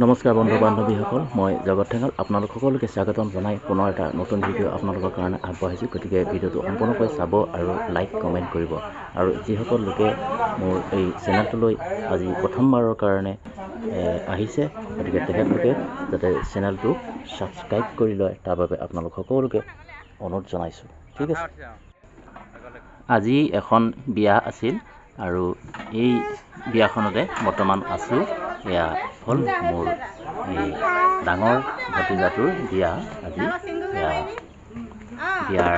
নমস্কাৰ বন্ধু বান্ধৱীসকল, মই জগত ঠেঙাল আপোনালোক সকলোকে স্বাগতম জনাই পুনৰ এটা নতুন ভিডিঅ' আপোনালোকৰ কাৰণে আগবঢ়াইছোঁ। গতিকে ভিডিঅ'টো সম্পূৰ্ণকৈ চাব আৰু লাইক কমেণ্ট কৰিব। আৰু যিসকল লোকে মোৰ এই চেনেলটোলৈ আজি প্ৰথমবাৰৰ কাৰণে আহিছে, গতিকে তেখেতলোকে যাতে চেনেলটো ছাবস্ক্ৰাইব কৰি লয় তাৰ বাবে আপোনালোক সকলোকে অনুৰোধ জনাইছোঁ। ঠিক আছে, আজি এখন বিয়া আছিল আৰু এই বিয়াখনতে বৰ্তমান আছোঁ। এয়া হ'ল মোৰ এই ডাঙৰ ভতিজাটোৰ বিয়া। আজি বিয়াৰ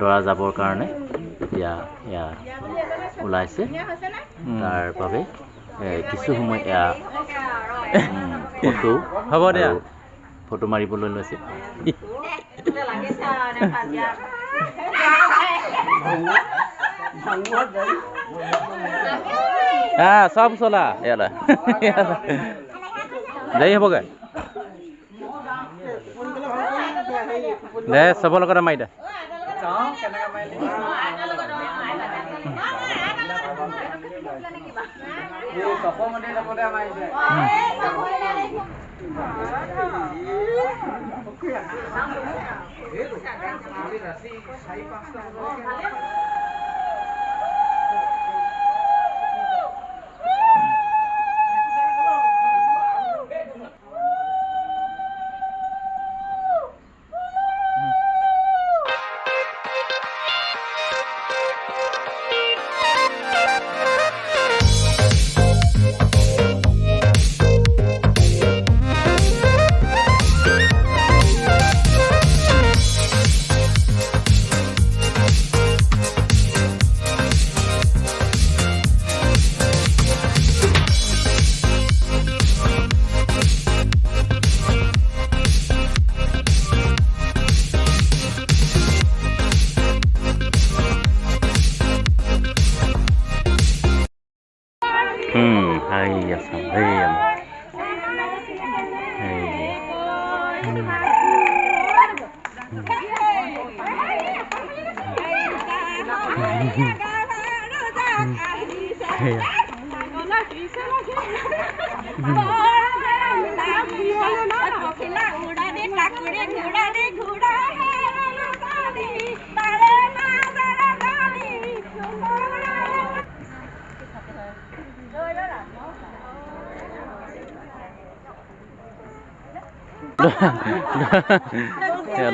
দৰা যাবৰ কাৰণে এতিয়া এয়া ওলাইছে। তাৰ বাবে কিছু সময় এয়া ফটো মাৰিবলৈ লৈছে। সব চলা ইয়ালে যাই হ'বগে দে, চবৰ লগতে মাৰি দে।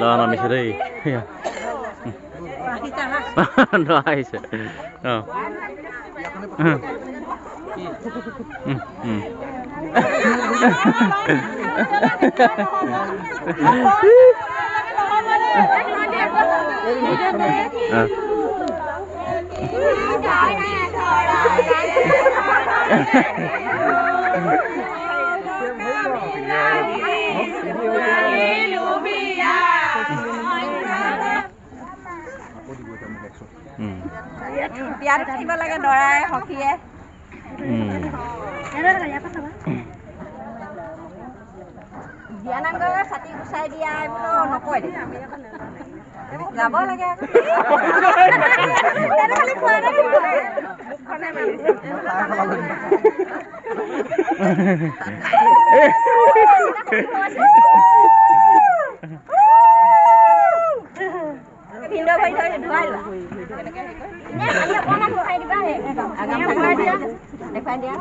Lo namis đây. Nice. Oh. Biar tiba lagi dorai hoki ya. Dia nanggal sati usai dia itu nopoi deh. Gak boleh lagi. Ada kali keluar lagi. Bukannya Pindah bayi saya dua lah. Ini ayah panas lu kayak di bawah. Agak panas dia. Depan dia.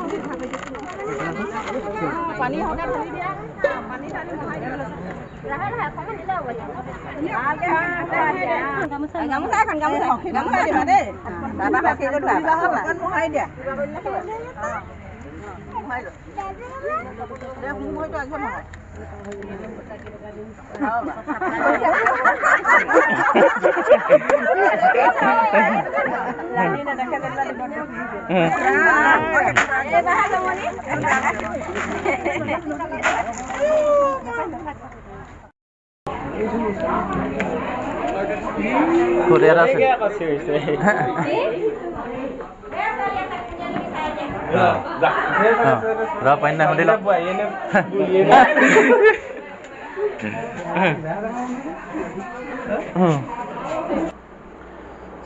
Pani hotel tadi dia. Pani tadi mau dia. Lah kamu di bawah. Kamu saya kan kamu di mana? Bapak kasih lu dua. Kan mau dia. Hai loh. Dia mau itu aja mau. Berapa ini udah lah.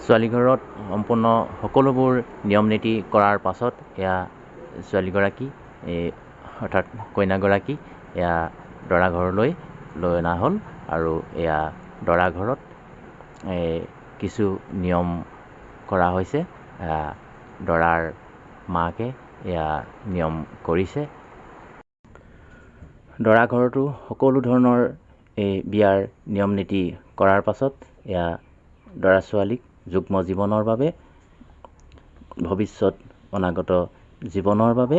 ছোৱালী ঘৰত সম্পূৰ্ণ সকলোবোৰ নিয়ম নীতি কৰাৰ পাছত এয়া ছোৱালীগৰাকী অৰ্থাৎ কইনাগৰাকী এয়া দৰা ঘৰলৈ লৈ অনা হ'ল আৰু এয়া দৰা ঘৰত কিছু নিয়ম কৰা হৈছে। দৰাৰ মাকে এয়া নিয়ম কৰিছে। দৰা ঘৰতো সকলো ধৰণৰ এই বিয়াৰ নিয়ম নীতি কৰাৰ পাছত এয়া দৰা ছোৱালীক যুগ্ম জীৱনৰ বাবে ভৱিষ্যত অনাগত জীৱনৰ বাবে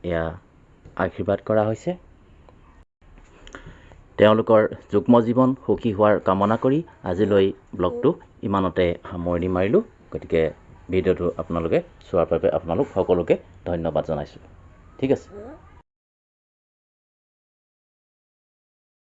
এয়া আশীৰ্বাদ কৰা হৈছে। তেওঁলোকৰ যুগ্ম জীৱন সুখী হোৱাৰ কামনা কৰি আজিলৈ ব্লগটো ইমানতে সামৰণি মাৰিলোঁ। গতিকে ভিডিঅ'টো আপোনালোকে চোৱাৰ বাবে আপোনালোক সকলোকে ধন্যবাদ জনাইছোঁ। ঠিক আছে।